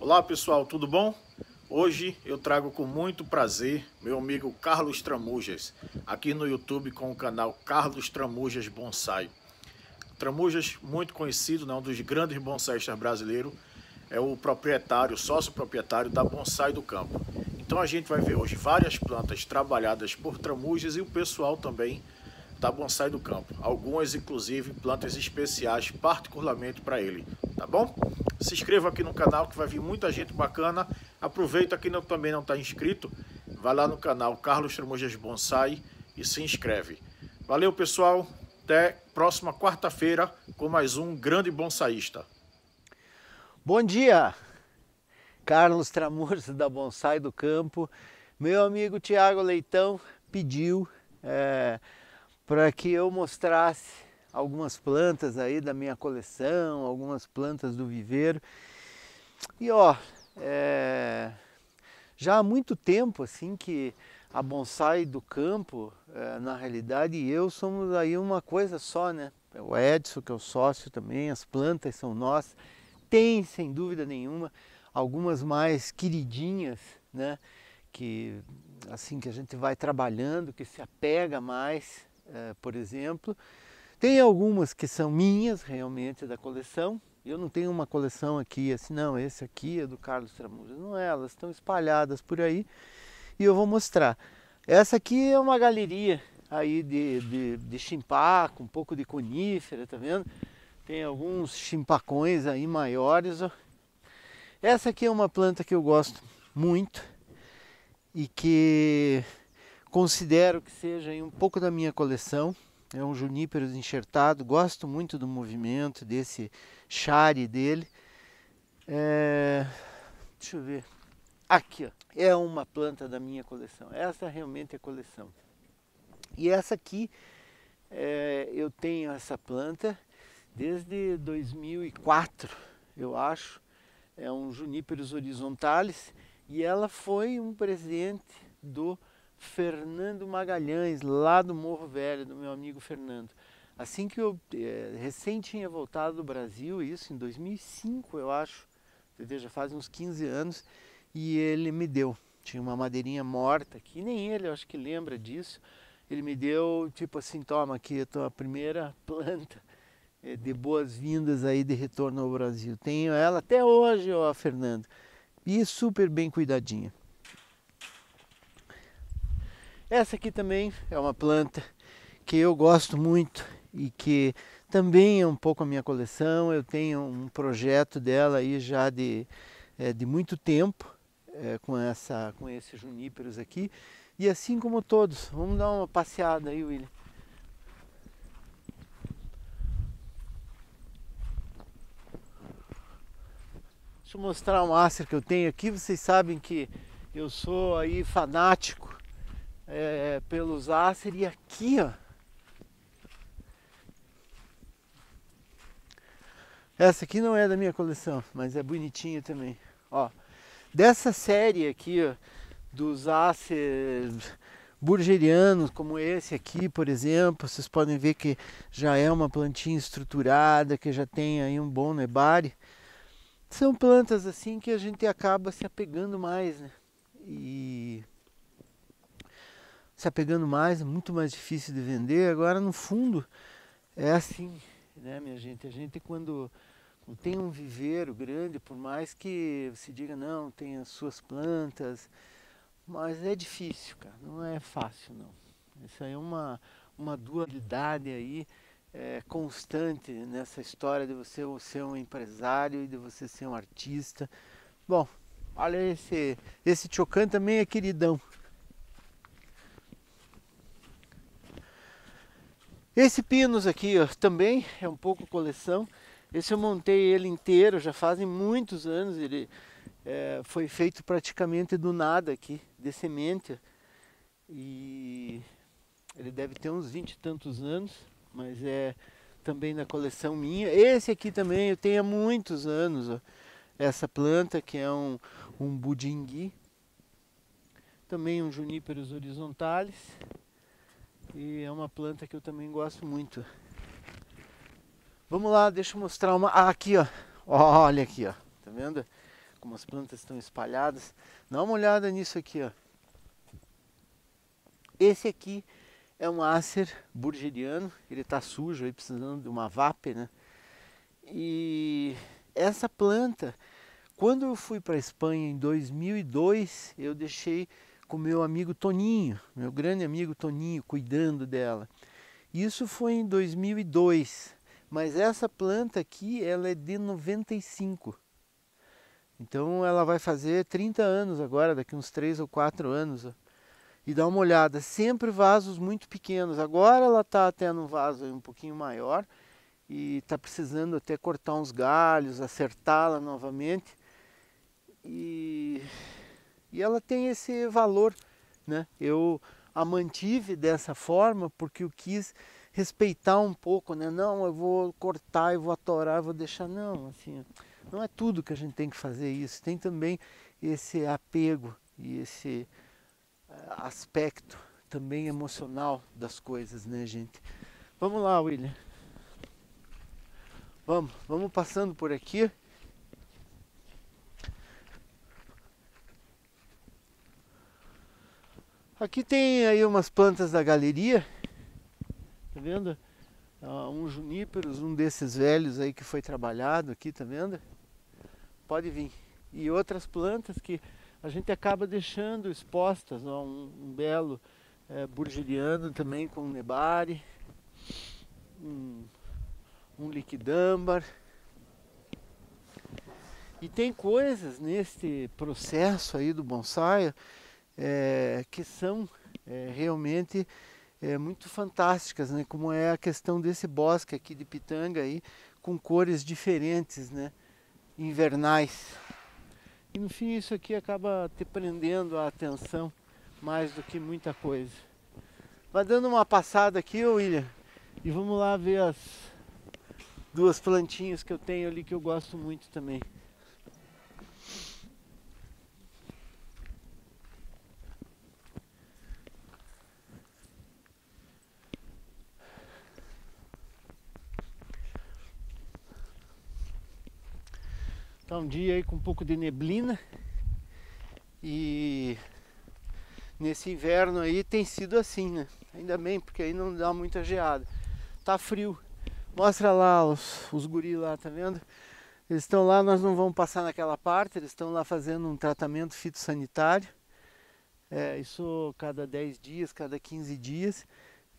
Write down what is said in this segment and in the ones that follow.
Olá pessoal, tudo bom? Hoje eu trago com muito prazer meu amigo Carlos Tramujas, aqui no YouTube com o canal Carlos Tramujas Bonsai. Tramujas, muito conhecido, né, um dos grandes bonsaístas brasileiros, é o proprietário, sócio proprietário da Bonsai do Campo. Então a gente vai ver hoje várias plantas trabalhadas por Tramujas e o pessoal também da Bonsai do Campo. Algumas, inclusive, plantas especiais particularmente para ele, tá bom? Se inscreva aqui no canal que vai vir muita gente bacana. Aproveita que também não está inscrito, vai lá no canal Carlos Tramujas Bonsai e se inscreve. Valeu, pessoal. Até próxima quarta-feira com mais um grande bonsaísta. Bom dia, Carlos Tramujas da Bonsai do Campo. Meu amigo Tiago Leitão pediu para que eu mostrasse algumas plantas aí da minha coleção, algumas plantas do viveiro. E já há muito tempo assim que a Bonsai do Campo, na realidade, e eu somos aí uma coisa só, né? O Edson, que é o sócio também, as plantas são nossas. Tem, sem dúvida nenhuma, algumas mais queridinhas, né? Que assim que a gente vai trabalhando, que se apega mais, por exemplo. Tem algumas que são minhas, realmente, da coleção. Eu não tenho uma coleção aqui assim, não, esse aqui é do Carlos Tramujas. Não é, elas estão espalhadas por aí e eu vou mostrar. Essa aqui é uma galeria aí de chimpá, com um pouco de conífera, tá vendo? Tem alguns chimpacões aí maiores. Ó. Essa aqui é uma planta que eu gosto muito e que considero que seja aí um pouco da minha coleção. É um junípero enxertado, gosto muito do movimento, desse chare dele. Deixa eu ver. Aqui, ó, é uma planta da minha coleção. Essa realmente é coleção. E essa aqui, eu tenho essa planta desde 2004, eu acho. É um Juniperus horizontalis e ela foi um presente do Fernando Magalhães, lá do Morro Velho, do meu amigo Fernando. Assim que eu recém tinha voltado do Brasil, isso em 2005, eu acho, já faz uns 15 anos, e ele me deu. Tinha uma madeirinha morta aqui, nem ele, eu acho que lembra disso. Ele me deu, tipo assim, toma aqui a tua primeira planta de boas-vindas aí de retorno ao Brasil. Tenho ela até hoje, ó, Fernando, e super bem cuidadinha. Essa aqui também é uma planta que eu gosto muito e que também é um pouco a minha coleção. Eu tenho um projeto dela aí já de muito tempo com esses juníperos aqui. E assim como todos, vamos dar uma passeada aí, William. Deixa eu mostrar um acer que eu tenho aqui. Vocês sabem que eu sou aí fanático pelos acer. E aqui, ó, essa aqui não é da minha coleção, mas é bonitinha também. Ó, dessa série aqui, ó, dos acer burgerianos, como esse aqui, por exemplo, vocês podem ver que já é uma plantinha estruturada, que já tem aí um bom nebare. São plantas assim que a gente acaba se apegando mais, né? E se apegando mais, é muito mais difícil de vender. Agora, no fundo, é assim, né, minha gente? A gente, quando tem um viveiro grande, por mais que se diga, não, tem as suas plantas, mas é difícil, cara, não é fácil, não. Isso aí é uma dualidade aí constante nessa história de você ser um empresário e de você ser um artista. Bom, olha esse Chocan também é queridão. Esse Pinus aqui, ó, também é um pouco coleção. Esse eu montei ele inteiro, já fazem muitos anos. Ele foi feito praticamente do nada aqui, de semente. E ele deve ter uns 20 e tantos anos, mas é também da coleção minha. Esse aqui também eu tenho há muitos anos, ó, essa planta que é um budingui. Também um Juniperus horizontalis. E é uma planta que eu também gosto muito. Vamos lá, deixa eu mostrar uma. Ah, aqui, ó. Olha aqui, ó. Tá vendo? como as plantas estão espalhadas. Dá uma olhada nisso aqui, ó. Esse aqui é um Acer burgeriano, ele está sujo aí, precisando de uma vape, né? E essa planta, quando eu fui para a Espanha em 2002, eu deixei com meu amigo Toninho, meu grande amigo Toninho, cuidando dela. Isso foi em 2002, mas essa planta aqui, ela é de 95. Então ela vai fazer 30 anos agora, daqui uns 3 ou 4 anos. Ó. E dá uma olhada, sempre vasos muito pequenos. Agora ela está até num vaso um pouquinho maior e está precisando até cortar uns galhos, acertá-la novamente. E ela tem esse valor, né? Eu a mantive dessa forma porque eu quis respeitar um pouco, né? Não, eu vou cortar, eu vou atorar, eu vou deixar. Não, assim, não é tudo que a gente tem que fazer isso. Tem também esse apego e esse aspecto também emocional das coisas, né, gente? Vamos lá, William. Vamos passando por aqui. Aqui tem aí umas plantas da galeria, tá vendo? Um juníperos, um desses velhos aí que foi trabalhado aqui, tá vendo? Pode vir. E outras plantas que a gente acaba deixando expostas, ó, um belo burgeriano também com nebari, um liquidâmbar. E tem coisas nesse processo aí do bonsai que são realmente muito fantásticas, né? Como é a questão desse bosque aqui de pitanga aí, com cores diferentes, né? Invernais. E no fim isso aqui acaba te prendendo a atenção mais do que muita coisa. Vai dando uma passada aqui, William, e vamos lá ver as duas plantinhas que eu tenho ali que eu gosto muito também. Tá um dia aí com um pouco de neblina e nesse inverno aí tem sido assim, né? Ainda bem, porque aí não dá muita geada. Tá frio. Mostra lá os guris lá, tá vendo? Eles estão lá, nós não vamos passar naquela parte, eles estão lá fazendo um tratamento fitossanitário. Isso cada 10 dias, cada 15 dias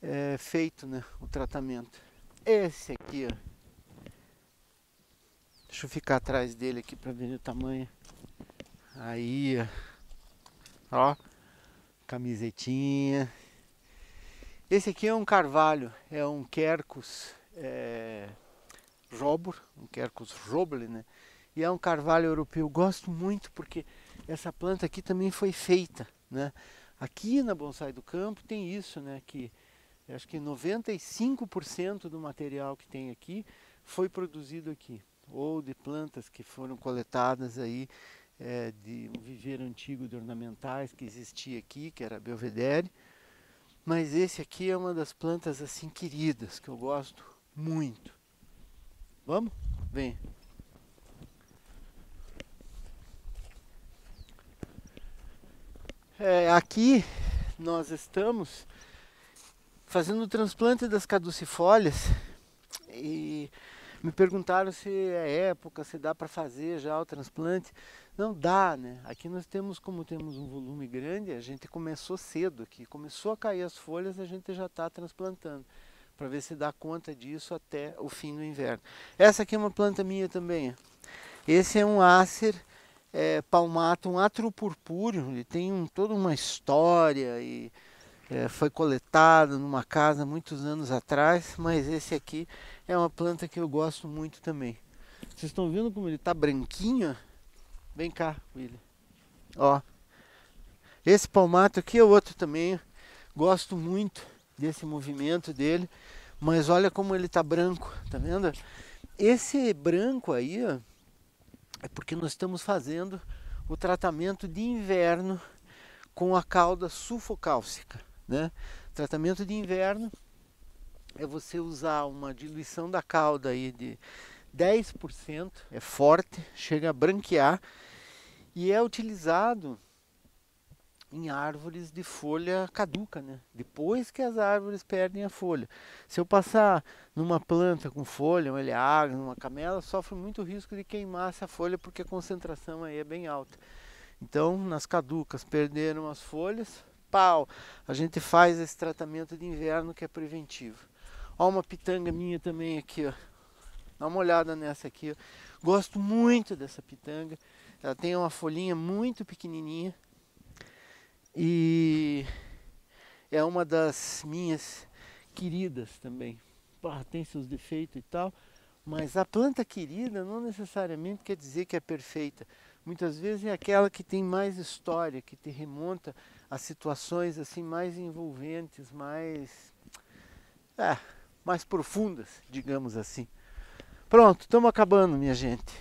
é feito, né, o tratamento. Esse aqui, ó. Deixa eu ficar atrás dele aqui para ver o tamanho. Aí, ó, camisetinha. Esse aqui é um carvalho, é um Quercus robur, um Quercus robur, né? E é um carvalho europeu. Gosto muito porque essa planta aqui também foi feita, né? Aqui na Bonsai do Campo tem isso, né? Que acho que 95% do material que tem aqui foi produzido aqui, ou de plantas que foram coletadas aí de um viveiro antigo de ornamentais que existia aqui, que era a Belvedere. Mas esse aqui é uma das plantas assim queridas, que eu gosto muito. Vamos? Vem. Aqui nós estamos fazendo o transplante das caducifólias e me perguntaram se é época, se dá para fazer já o transplante. Não dá, né? Aqui nós temos, como temos um volume grande, a gente começou cedo aqui. Começou a cair as folhas, a gente já está transplantando. Para ver se dá conta disso até o fim do inverno. Essa aqui é uma planta minha também. Esse é um Acer palmatum atropurpúreo. Ele tem toda uma história e foi coletado numa casa muitos anos atrás. Mas esse aqui é uma planta que eu gosto muito também. Vocês estão vendo como ele está branquinho? Vem cá, William. Ó, esse palmato aqui é outro também. Gosto muito desse movimento dele, mas olha como ele tá branco, tá vendo? Esse branco aí, ó, é porque nós estamos fazendo o tratamento de inverno com a cauda sulfocálcica, né? Tratamento de inverno é você usar uma diluição da cauda aí de 10%, é forte, chega a branquear, E é utilizado em árvores de folha caduca, né? Depois que as árvores perdem a folha. Se eu passar numa planta com folha, um eleagro, numa camela, sofre muito risco de queimar essa folha porque a concentração aí é bem alta. Então, nas caducas, perderam as folhas, pau, a gente faz esse tratamento de inverno que é preventivo. Ó, uma pitanga minha também aqui, ó. Dá uma olhada nessa aqui, ó. Gosto muito dessa pitanga. Ela tem uma folhinha muito pequenininha. E é uma das minhas queridas também. Tem seus defeitos e tal, mas a planta querida não necessariamente quer dizer que é perfeita. Muitas vezes é aquela que tem mais história, que te remonta a situações assim mais envolventes, mais profundas, digamos assim. Pronto, estamos acabando, minha gente.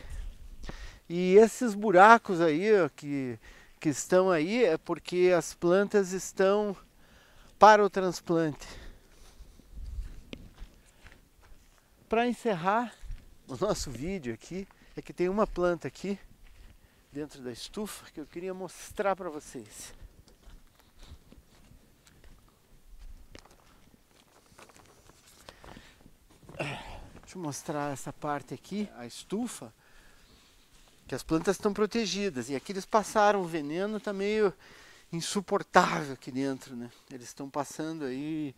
E esses buracos aí, ó, que estão aí é porque as plantas estão para o transplante. Para encerrar o nosso vídeo aqui, é que tem uma planta aqui dentro da estufa que eu queria mostrar para vocês. Deixa eu mostrar essa parte aqui, a estufa, que as plantas estão protegidas. E aqui eles passaram o veneno, está meio insuportável aqui dentro, né? Eles estão passando aí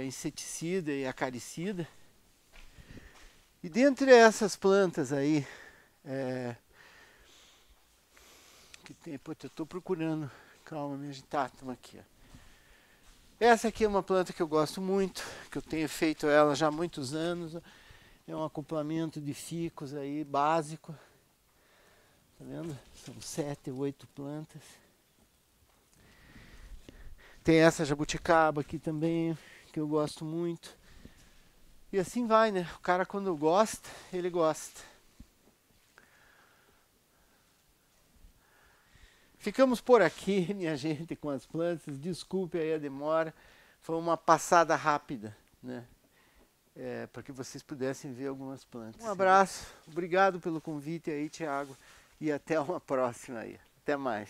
inseticida e acaricida. E dentre essas plantas aí, que tem, pô, eu estou procurando, calma, minha gente, tá, estamos aqui, ó. Essa aqui é uma planta que eu gosto muito, que eu tenho feito ela já há muitos anos. É um acoplamento de ficus aí básico. Tá vendo? São 7, 8 plantas. Tem essa jabuticaba aqui também, que eu gosto muito. E assim vai, né? O cara quando gosta, ele gosta. Ficamos por aqui, minha gente, com as plantas. Desculpe aí a demora. Foi uma passada rápida, né? Para que vocês pudessem ver algumas plantas. Um abraço, obrigado pelo convite aí, Thiago. E até uma próxima aí. Até mais.